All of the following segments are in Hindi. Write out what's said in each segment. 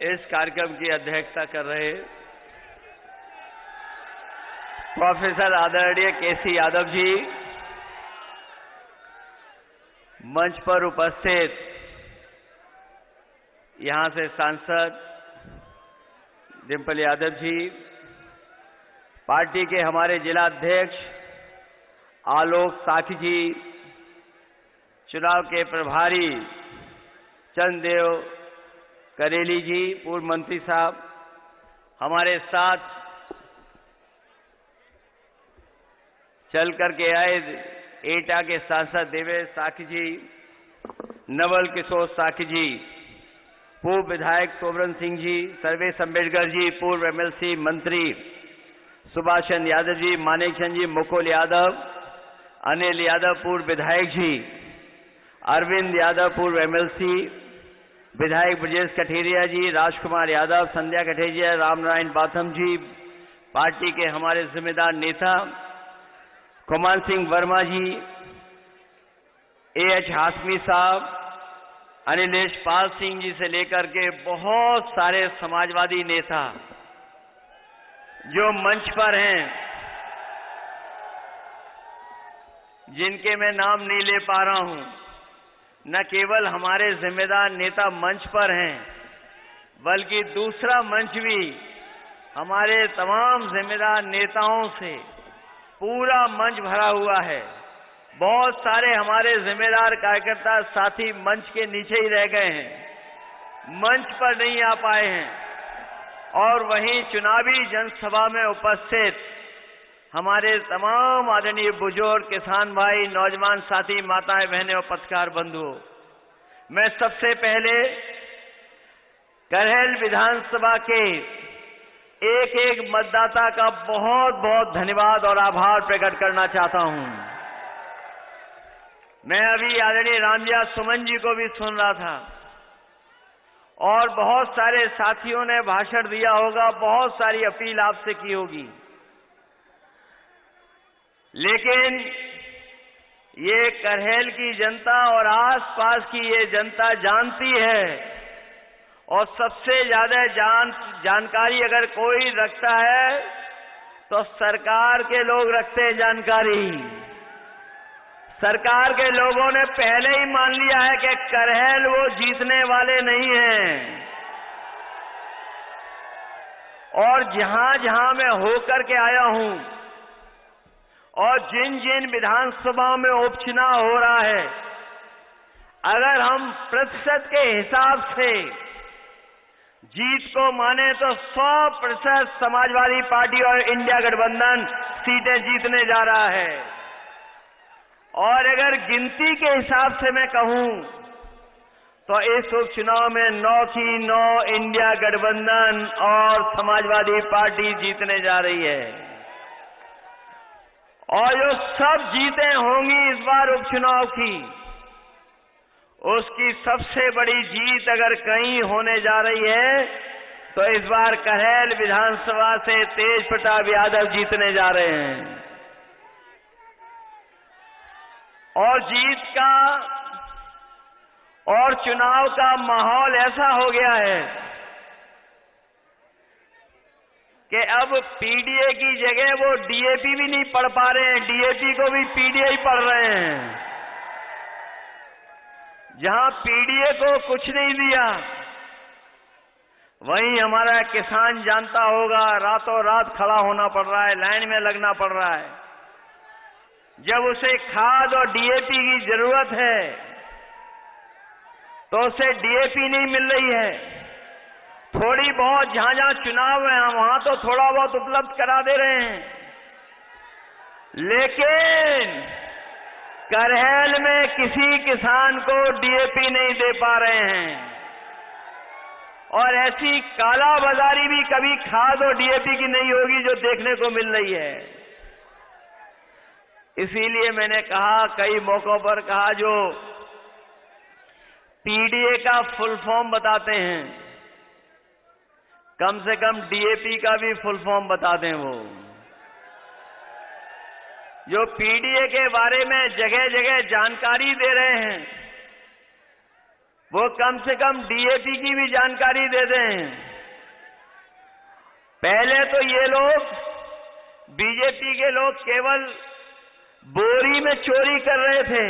इस कार्यक्रम की अध्यक्षता कर रहे प्रोफेसर आदरणीय केसी यादव जी, मंच पर उपस्थित यहां से सांसद डिंपल यादव जी, पार्टी के हमारे जिला अध्यक्ष आलोक साखी जी, चुनाव के प्रभारी चंद्रदेव करेली जी, पूर्व मंत्री साहब, हमारे साथ चल करके आए एटा के सांसद देवेश साखी जी, नवल किशोर साखी जी, पूर्व विधायक सोबरन सिंह जी, सर्वेश अम्बेडकर जी, पूर्व एमएलसी मंत्री सुभाष चंद्र यादव जी, मानेक चंद जी, मुकुल यादव, अनिल यादव पूर्व विधायक जी, अरविंद यादव पूर्व एमएलसी, विधायक ब्रजेश कठेरिया जी, राजकुमार यादव, संध्या कठेरिया, रामनारायण बाथम जी, पार्टी के हमारे जिम्मेदार नेता कुमार सिंह वर्मा जी, एएच हाशमी साहब, अनिलेश पाल सिंह जी से लेकर के बहुत सारे समाजवादी नेता जो मंच पर हैं, जिनके मैं नाम नहीं ले पा रहा हूं, न केवल हमारे जिम्मेदार नेता मंच पर हैं, बल्कि दूसरा मंच भी हमारे तमाम जिम्मेदार नेताओं से पूरा मंच भरा हुआ है। बहुत सारे हमारे जिम्मेदार कार्यकर्ता साथी मंच के नीचे ही रह गए हैं, मंच पर नहीं आ पाए हैं। और वहीं चुनावी जनसभा में उपस्थित हमारे तमाम आदरणीय बुजुर्ग, किसान भाई, नौजवान साथी, माताएं, बहनें और पत्रकार बंधुओं, मैं सबसे पहले करहल विधानसभा के एक एक मतदाता का बहुत बहुत धन्यवाद और आभार प्रकट करना चाहता हूं। मैं अभी आदरणीय रामजिया सुमन जी को भी सुन रहा था और बहुत सारे साथियों ने भाषण दिया होगा, बहुत सारी अपील आपसे की होगी, लेकिन ये करहल की जनता और आसपास की ये जनता जानती है, और सबसे ज्यादा जानकारी अगर कोई रखता है तो सरकार के लोग रखते हैं जानकारी। सरकार के लोगों ने पहले ही मान लिया है कि करहल वो जीतने वाले नहीं हैं, और जहां जहां मैं होकर के आया हूं और जिन जिन विधानसभा में उपचुनाव हो रहा है, अगर हम प्रतिशत के हिसाब से जीत को माने तो 100% समाजवादी पार्टी और इंडिया गठबंधन सीटें जीतने जा रहा है। और अगर गिनती के हिसाब से मैं कहूं तो इस उपचुनाव में 9 की 9 इंडिया गठबंधन और समाजवादी पार्टी जीतने जा रही है। और जो सब जीतें होंगी इस बार उपचुनाव की, उसकी सबसे बड़ी जीत अगर कहीं होने जा रही है तो इस बार करहल विधानसभा से तेज प्रताप यादव जीतने जा रहे हैं। और जीत का और चुनाव का माहौल ऐसा हो गया है कि अब पीडीए की जगह वो डीएपी भी नहीं पढ़ पा रहे हैं, डीएपी को भी पीडीए ही पढ़ रहे हैं। जहां पीडीए को कुछ नहीं दिया, वहीं हमारा किसान जानता होगा, रातों रात खड़ा होना पड़ रहा है, लाइन में लगना पड़ रहा है। जब उसे खाद और डीएपी की जरूरत है तो उसे डीएपी नहीं मिल रही है। थोड़ी बहुत जहां जहां चुनाव है वहां तो थोड़ा बहुत उपलब्ध करा दे रहे हैं, लेकिन करहल में किसी किसान को डीएपी नहीं दे पा रहे हैं। और ऐसी कालाबाजारी भी कभी खाद और डीएपी की नहीं होगी जो देखने को मिल रही है। इसीलिए मैंने कहा, कई मौकों पर कहा, जो पीडीए का फुल फॉर्म बताते हैं, कम से कम डीएपी का भी फुल फॉर्म बता दें। वो जो पीडीए के बारे में जगह जगह जानकारी दे रहे हैं, वो कम से कम डीएपी की भी जानकारी दे दें। पहले तो ये लोग, बीजेपी के लोग, केवल बोरी में चोरी कर रहे थे।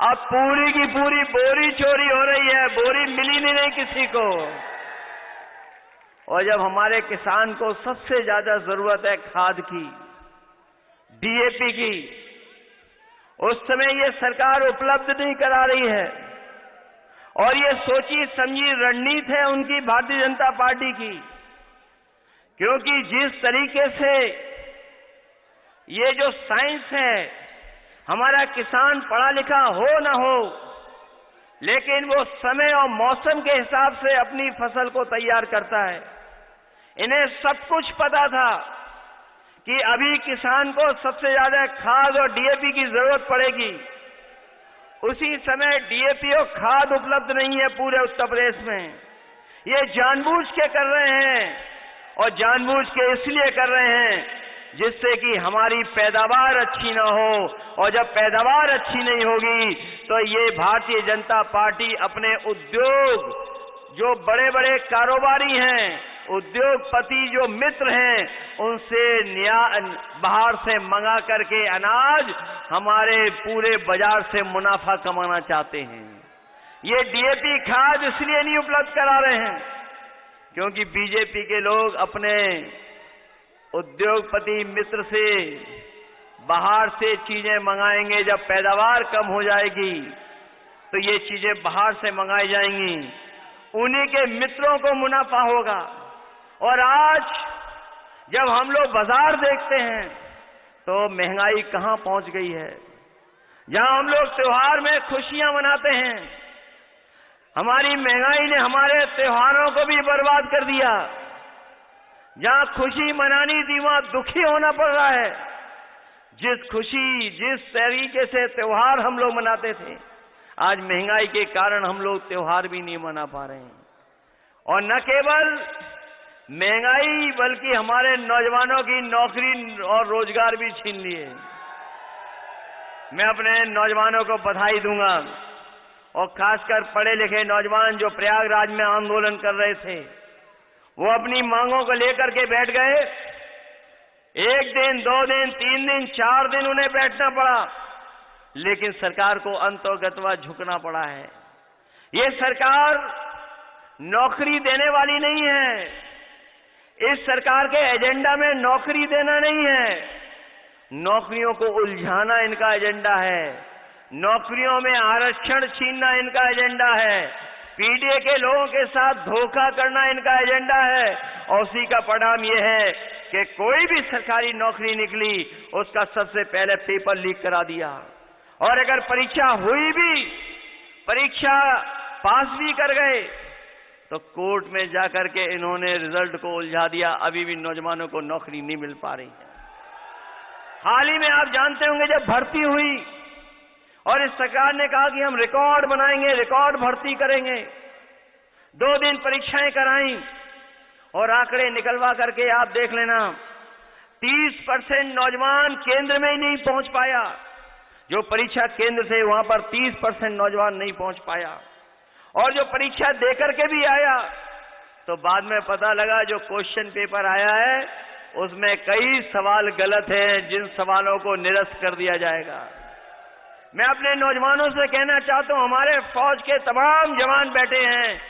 अब पूरी की पूरी बोरी चोरी हो रही है, बोरी मिली नहीं किसी को। और जब हमारे किसान को सबसे ज्यादा जरूरत है खाद की, डीएपी की, उस समय ये सरकार उपलब्ध नहीं करा रही है। और ये सोची समझी रणनीति है उनकी, भारतीय जनता पार्टी की। क्योंकि जिस तरीके से ये जो साइंस है, हमारा किसान पढ़ा लिखा हो ना हो, लेकिन वो समय और मौसम के हिसाब से अपनी फसल को तैयार करता है। इन्हें सब कुछ पता था कि अभी किसान को सबसे ज्यादा खाद और डीएपी की जरूरत पड़ेगी। उसी समय डीएपी और खाद उपलब्ध नहीं है पूरे उत्तर प्रदेश में। ये जानबूझ के कर रहे हैं, और जानबूझ के इसलिए कर रहे हैं जिससे कि हमारी पैदावार अच्छी ना हो। और जब पैदावार अच्छी नहीं होगी तो ये भारतीय जनता पार्टी अपने उद्योग, जो बड़े बड़े कारोबारी हैं, उद्योगपति जो मित्र हैं, उनसे बाहर से मंगा करके अनाज हमारे पूरे बाजार से मुनाफा कमाना चाहते हैं। ये डीएपी खाद इसलिए नहीं उपलब्ध करा रहे हैं क्योंकि बीजेपी के लोग अपने उद्योगपति मित्र से बाहर से चीजें मंगाएंगे। जब पैदावार कम हो जाएगी तो ये चीजें बाहर से मंगाई जाएंगी, उन्हीं के मित्रों को मुनाफा होगा। और आज जब हम लोग बाजार देखते हैं तो महंगाई कहां पहुंच गई है। जहां हम लोग त्योहार में खुशियां मनाते हैं, हमारी महंगाई ने हमारे त्योहारों को भी बर्बाद कर दिया। जहां खुशी मनानी थी वहां दुखी होना पड़ रहा है। जिस तरीके से त्योहार हम लोग मनाते थे, आज महंगाई के कारण हम लोग त्योहार भी नहीं मना पा रहे हैं। और न केवल महंगाई बल्कि हमारे नौजवानों की नौकरी और रोजगार भी छीन लिए। मैं अपने नौजवानों को बधाई दूंगा, और खासकर पढ़े लिखे नौजवान जो प्रयागराज में आंदोलन कर रहे थे, वो अपनी मांगों को लेकर के बैठ गए। 1 दिन, 2 दिन, 3 दिन, 4 दिन उन्हें बैठना पड़ा, लेकिन सरकार को अंतोगत्वा झुकना पड़ा है। ये सरकार नौकरी देने वाली नहीं है। इस सरकार के एजेंडा में नौकरी देना नहीं है, नौकरियों को उलझाना इनका एजेंडा है। नौकरियों में आरक्षण छीनना इनका एजेंडा है। पीडीए के लोगों के साथ धोखा करना इनका एजेंडा है। और उसी का परिणाम यह है कि कोई भी सरकारी नौकरी निकली, उसका सबसे पहले पेपर लीक करा दिया। और अगर परीक्षा हुई भी, परीक्षा पास भी कर गए, तो कोर्ट में जाकर के इन्होंने रिजल्ट को उलझा दिया। अभी भी नौजवानों को नौकरी नहीं मिल पा रही है। हाल ही में आप जानते होंगे जब भर्ती हुई और इस सरकार ने कहा कि हम रिकॉर्ड बनाएंगे, रिकॉर्ड भर्ती करेंगे, 2 दिन परीक्षाएं कराई और आंकड़े निकलवा करके आप देख लेना, 30% नौजवान केंद्र में ही नहीं पहुंच पाया। जो परीक्षा केंद्र थे वहां पर 30% नौजवान नहीं पहुंच पाया। और जो परीक्षा देकर के भी आया तो बाद में पता लगा जो क्वेश्चन पेपर आया है उसमें कई सवाल गलत हैं, जिन सवालों को निरस्त कर दिया जाएगा। मैं अपने नौजवानों से कहना चाहता हूं, हमारे फौज के तमाम जवान बैठे हैं,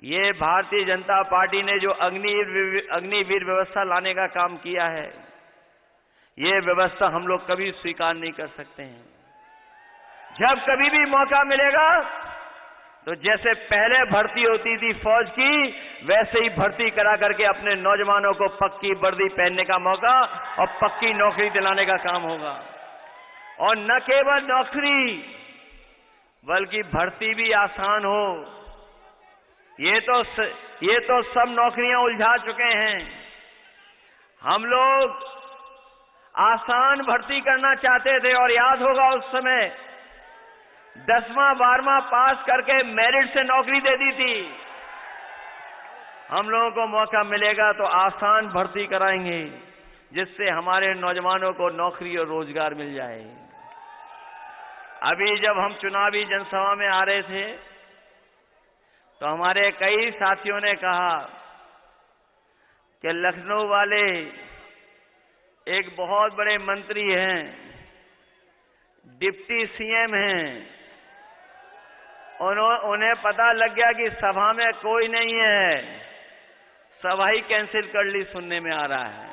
ये भारतीय जनता पार्टी ने जो अग्निवीर व्यवस्था लाने का काम किया है, ये व्यवस्था हम लोग कभी स्वीकार नहीं कर सकते हैं। जब कभी भी मौका मिलेगा तो जैसे पहले भर्ती होती थी फौज की, वैसे ही भर्ती करा करके अपने नौजवानों को पक्की वर्दी पहनने का मौका और पक्की नौकरी दिलाने का काम होगा। और न केवल नौकरी बल्कि भर्ती भी आसान हो। ये तो सब नौकरियां उलझा चुके हैं। हम लोग आसान भर्ती करना चाहते थे और याद होगा उस समय 10वां 12वां पास करके मेरिट से नौकरी दे दी थी। हम लोगों को मौका मिलेगा तो आसान भर्ती कराएंगे जिससे हमारे नौजवानों को नौकरी और रोजगार मिल जाए। अभी जब हम चुनावी जनसभा में आ रहे थे तो हमारे कई साथियों ने कहा कि लखनऊ वाले एक बहुत बड़े मंत्री हैं, डिप्टी सीएम हैं, उन्हें पता लग गया कि सभा में कोई नहीं है, सभा ही कैंसिल कर ली, सुनने में आ रहा है।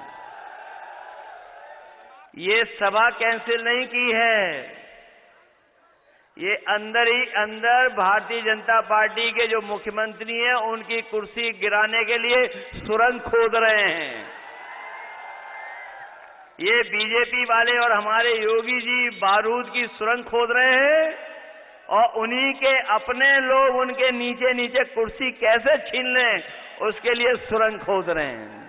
ये सभा कैंसिल नहीं की है, ये अंदर ही अंदर भारतीय जनता पार्टी के जो मुख्यमंत्री हैं उनकी कुर्सी गिराने के लिए सुरंग खोद रहे हैं। ये बीजेपी वाले और हमारे योगी जी बारूद की सुरंग खोद रहे हैं और उन्हीं के अपने लोग उनके नीचे नीचे कुर्सी कैसे छीन लें उसके लिए सुरंग खोद रहे हैं।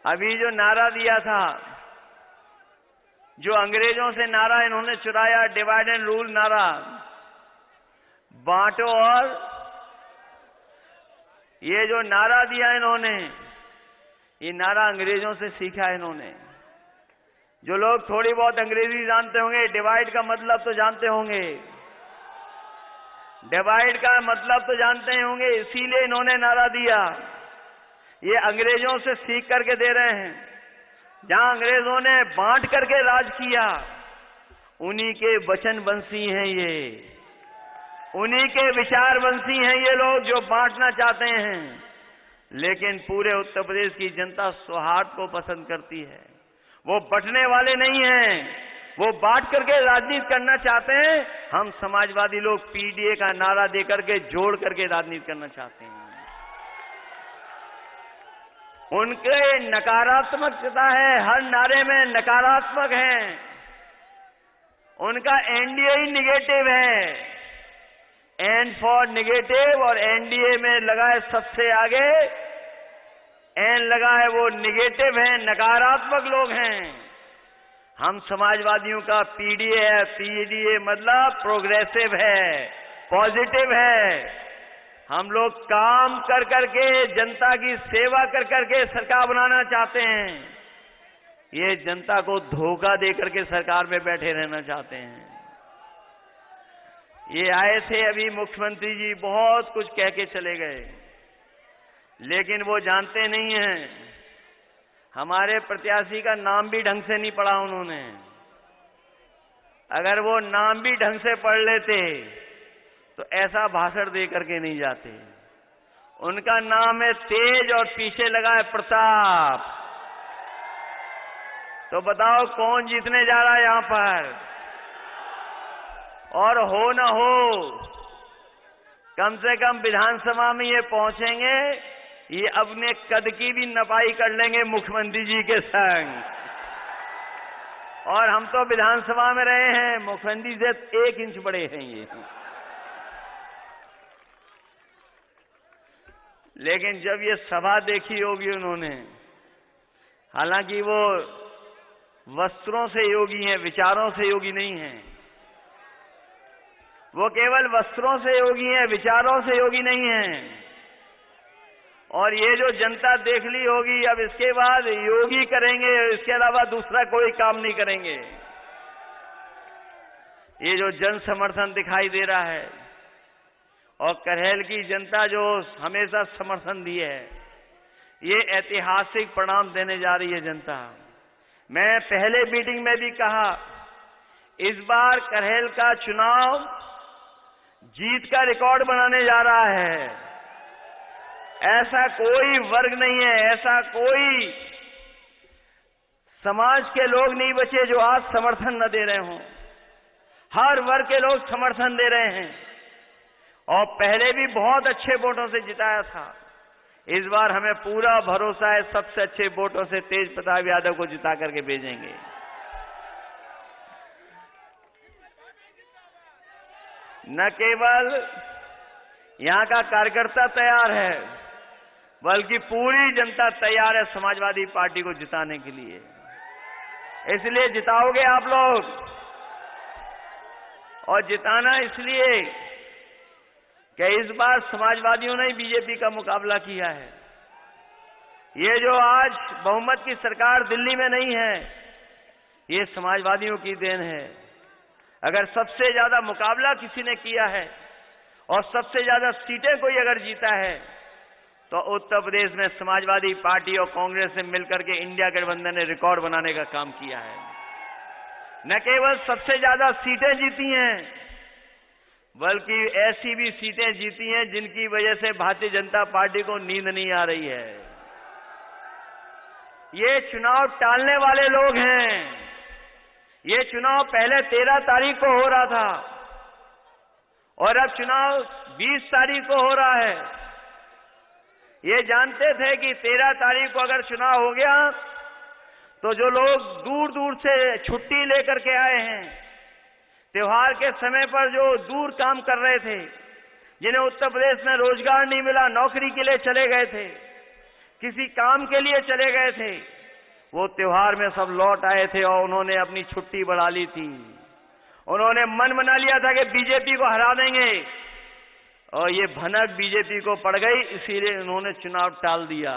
अभी जो नारा दिया था, जो अंग्रेजों से नारा इन्होंने चुराया, डिवाइड एंड रूल नारा, बांटो, और ये जो नारा दिया इन्होंने, ये नारा अंग्रेजों से सीखा है इन्होंने। जो लोग थोड़ी बहुत अंग्रेजी जानते होंगे, डिवाइड का मतलब तो जानते होंगे, डिवाइड का मतलब तो जानते ही होंगे, इसीलिए इन्होंने नारा दिया। ये अंग्रेजों से सीख करके दे रहे हैं। जहां अंग्रेजों ने बांट करके राज किया, उन्हीं के वचनवंशी हैं ये, उन्हीं के विचारवंशी हैं ये लोग जो बांटना चाहते हैं। लेकिन पूरे उत्तर प्रदेश की जनता सौहार्द को पसंद करती है, वो बंटने वाले नहीं हैं, वो बांट करके राजनीति करना चाहते हैं। हम समाजवादी लोग पीडीए का नारा देकर के जोड़ करके राजनीति करना चाहते हैं। उनके नकारात्मकता है, हर नारे में नकारात्मक है। उनका एनडीए ही निगेटिव है, एन फॉर निगेटिव, और एनडीए में लगा है सबसे आगे एन लगा है, वो निगेटिव है, नकारात्मक लोग हैं। हम समाजवादियों का पीडीए है, पीडीए मतलब प्रोग्रेसिव है, पॉजिटिव है। हम लोग काम कर करके, जनता की सेवा कर करके सरकार बनाना चाहते हैं। ये जनता को धोखा दे करके सरकार में बैठे रहना चाहते हैं। ये आए थे अभी मुख्यमंत्री जी, बहुत कुछ कह के चले गए, लेकिन वो जानते नहीं हैं हमारे प्रत्याशी का नाम भी ढंग से नहीं पढ़ा उन्होंने। अगर वो नाम भी ढंग से पढ़ लेते तो ऐसा भाषण दे करके नहीं जाते। उनका नाम है तेज और पीछे लगा है प्रताप। तो बताओ कौन जीतने जा रहा है यहां पर? और हो न हो, कम से कम विधानसभा में ये पहुंचेंगे, ये अपने कद की भी नपाई कर लेंगे मुख्यमंत्री जी के संग। और हम तो विधानसभा में रहे हैं, मुख्यमंत्री से 1 इंच बड़े हैं ये। लेकिन जब ये सभा देखी होगी उन्होंने, हालांकि वो वस्त्रों से योगी हैं, विचारों से योगी नहीं हैं। वो केवल वस्त्रों से योगी हैं, विचारों से योगी नहीं हैं। और ये जो जनता देख ली होगी, अब इसके बाद योगी करेंगे, इसके अलावा दूसरा कोई काम नहीं करेंगे। ये जो जन समर्थन दिखाई दे रहा है, और करहेल की जनता जो हमेशा समर्थन दी है, ये ऐतिहासिक परिणाम देने जा रही है जनता। मैं पहले मीटिंग में भी कहा, इस बार करहेल का चुनाव जीत का रिकॉर्ड बनाने जा रहा है। ऐसा कोई वर्ग नहीं है, ऐसा कोई समाज के लोग नहीं बचे जो आज समर्थन न दे रहे हों। हर वर्ग के लोग समर्थन दे रहे हैं, और पहले भी बहुत अच्छे वोटों से जिताया था। इस बार हमें पूरा भरोसा है, सबसे अच्छे वोटों से तेज प्रताप यादव को जिता करके भेजेंगे। न केवल यहां का कार्यकर्ता तैयार है, बल्कि पूरी जनता तैयार है समाजवादी पार्टी को जिताने के लिए। इसलिए जिताओगे आप लोग, और जिताना इसलिए कि इस बार समाजवादियों ने बीजेपी का मुकाबला किया है। ये जो आज बहुमत की सरकार दिल्ली में नहीं है, ये समाजवादियों की देन है। अगर सबसे ज्यादा मुकाबला किसी ने किया है और सबसे ज्यादा सीटें कोई अगर जीता है तो उत्तर प्रदेश में समाजवादी पार्टी और कांग्रेस ने मिलकर के इंडिया गठबंधन ने रिकॉर्ड बनाने का काम किया है। न केवल सबसे ज्यादा सीटें जीती हैं, बल्कि ऐसी भी सीटें जीती हैं जिनकी वजह से भारतीय जनता पार्टी को नींद नहीं आ रही है। ये चुनाव टालने वाले लोग हैं। ये चुनाव पहले 13 तारीख को हो रहा था और अब चुनाव 20 तारीख को हो रहा है। ये जानते थे कि 13 तारीख को अगर चुनाव हो गया तो जो लोग दूर दूर से छुट्टी लेकर के आए हैं, त्योहार के समय पर जो दूर काम कर रहे थे, जिन्हें उत्तर प्रदेश में रोजगार नहीं मिला, नौकरी के लिए चले गए थे, किसी काम के लिए चले गए थे, वो त्योहार में सब लौट आए थे और उन्होंने अपनी छुट्टी बढ़ा ली थी। उन्होंने मन बना लिया था कि बीजेपी को हरा देंगे और ये भनक बीजेपी को पड़ गई, इसीलिए उन्होंने चुनाव टाल दिया।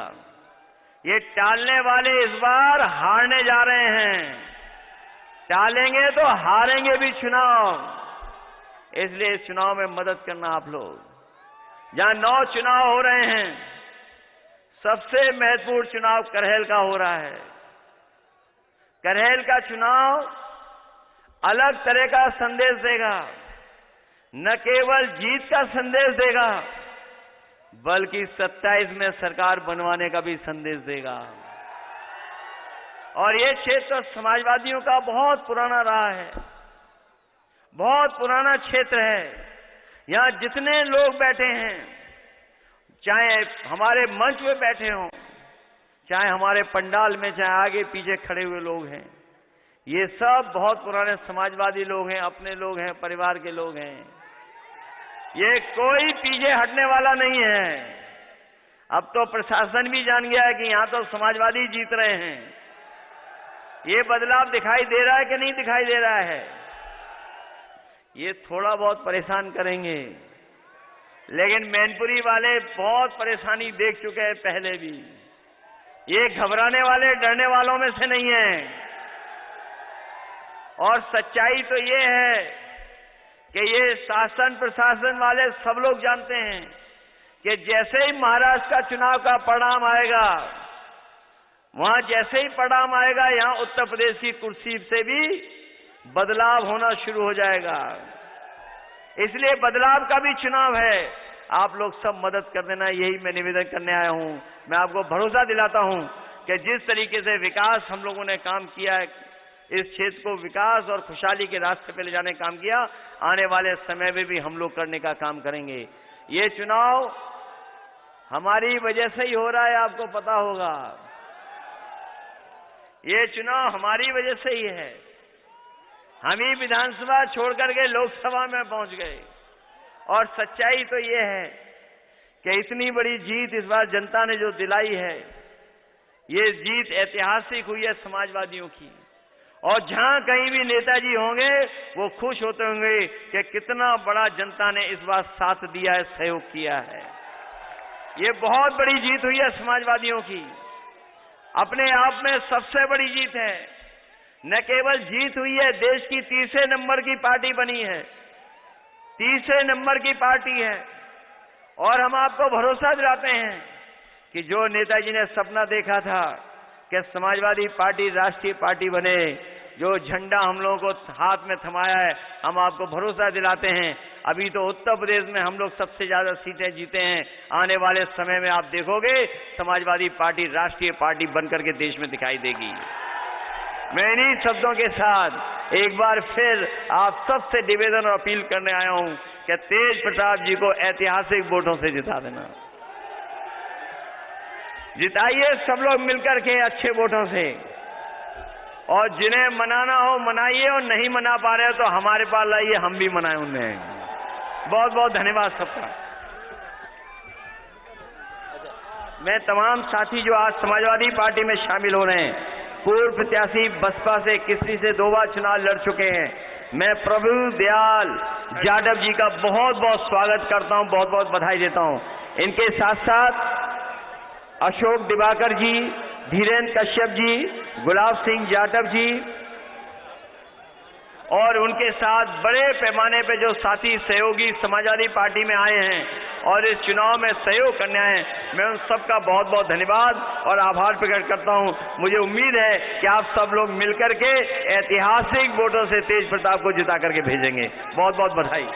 ये टालने वाले इस बार हारने जा रहे हैं। टालेंगे तो हारेंगे भी चुनाव। इसलिए इस चुनाव में मदद करना आप लोग। जहां 9 चुनाव हो रहे हैं, सबसे महत्वपूर्ण चुनाव करहल का हो रहा है। करहल का चुनाव अलग तरह का संदेश देगा। न केवल जीत का संदेश देगा, बल्कि 27 में सरकार बनवाने का भी संदेश देगा। और ये क्षेत्र समाजवादियों का बहुत पुराना रहा है, बहुत पुराना क्षेत्र है। यहां जितने लोग बैठे हैं, चाहे हमारे मंच में बैठे हों, चाहे हमारे पंडाल में, चाहे आगे पीछे खड़े हुए लोग हैं, ये सब बहुत पुराने समाजवादी लोग हैं, अपने लोग हैं, परिवार के लोग हैं। ये कोई पीछे हटने वाला नहीं है। अब तो प्रशासन भी जान गया है कि यहां तो समाजवादी जीत रहे हैं। ये बदलाव दिखाई दे रहा है कि नहीं दिखाई दे रहा है? ये थोड़ा बहुत परेशान करेंगे, लेकिन मैनपुरी वाले बहुत परेशानी देख चुके हैं पहले भी। ये घबराने वाले, डरने वालों में से नहीं है। और सच्चाई तो ये है कि ये शासन प्रशासन वाले सब लोग जानते हैं कि जैसे ही महाराष्ट्र का चुनाव का परिणाम आएगा, वहां जैसे ही परिणाम आएगा, यहां उत्तर प्रदेश की कुर्सी से भी बदलाव होना शुरू हो जाएगा। इसलिए बदलाव का भी चुनाव है। आप लोग सब मदद कर देना, यही मैं निवेदन करने आया हूं। मैं आपको भरोसा दिलाता हूं कि जिस तरीके से विकास हम लोगों ने काम किया है, इस क्षेत्र को विकास और खुशहाली के रास्ते पे ले जाने का काम किया, आने वाले समय में भी हम लोग करने का काम करेंगे। ये चुनाव हमारी वजह से ही हो रहा है, आपको पता होगा। ये चुनाव हमारी वजह से ही है। हम ही विधानसभा छोड़कर के लोकसभा में पहुंच गए। और सच्चाई तो ये है कि इतनी बड़ी जीत इस बार जनता ने जो दिलाई है, ये जीत ऐतिहासिक हुई है समाजवादियों की। और जहां कहीं भी नेताजी होंगे, वो खुश होते होंगे कि कितना बड़ा जनता ने इस बार साथ दिया है, सहयोग किया है। ये बहुत बड़ी जीत हुई है समाजवादियों की, अपने आप में सबसे बड़ी जीत है। न केवल जीत हुई है, देश की तीसरे नंबर की पार्टी बनी है, तीसरे नंबर की पार्टी है। और हम आपको भरोसा दिलाते हैं कि जो नेताजी ने सपना देखा था कि समाजवादी पार्टी राष्ट्रीय पार्टी बने, जो झंडा हम लोगों को हाथ में थमाया है, हम आपको भरोसा दिलाते हैं। अभी तो उत्तर प्रदेश में हम लोग सबसे ज्यादा सीटें जीते हैं। आने वाले समय में आप देखोगे समाजवादी पार्टी राष्ट्रीय पार्टी बनकर के देश में दिखाई देगी। मैं इन्हीं शब्दों के साथ एक बार फिर आप सबसे निवेदन और अपील करने आया हूं कि तेज प्रताप जी को ऐतिहासिक वोटों से जिता देना। जिताइए सब लोग मिलकर के अच्छे वोटों से। और जिन्हें मनाना हो मनाइए, और नहीं मना पा रहे हो तो हमारे पास लाइए, हम भी मनाएं उन्हें। बहुत बहुत धन्यवाद सबका। मैं तमाम साथी जो आज समाजवादी पार्टी में शामिल हो रहे हैं, पूर्व प्रत्याशी बसपा से किसी से 2 बार चुनाव लड़ चुके हैं, मैं प्रभु दयाल जाटव जी का बहुत बहुत स्वागत करता हूं, बहुत बहुत बधाई देता हूं। इनके साथ साथ अशोक दिवाकर जी, धीरेन्द्र कश्यप जी, गुलाब सिंह जाटव जी, और उनके साथ बड़े पैमाने पे जो साथी सहयोगी समाजवादी पार्टी में आए हैं और इस चुनाव में सहयोग करने आए हैं, मैं उन सबका बहुत बहुत धन्यवाद और आभार प्रकट करता हूं। मुझे उम्मीद है कि आप सब लोग मिलकर के ऐतिहासिक वोटों से तेज प्रताप को जिता करके भेजेंगे। बहुत बहुत बधाई।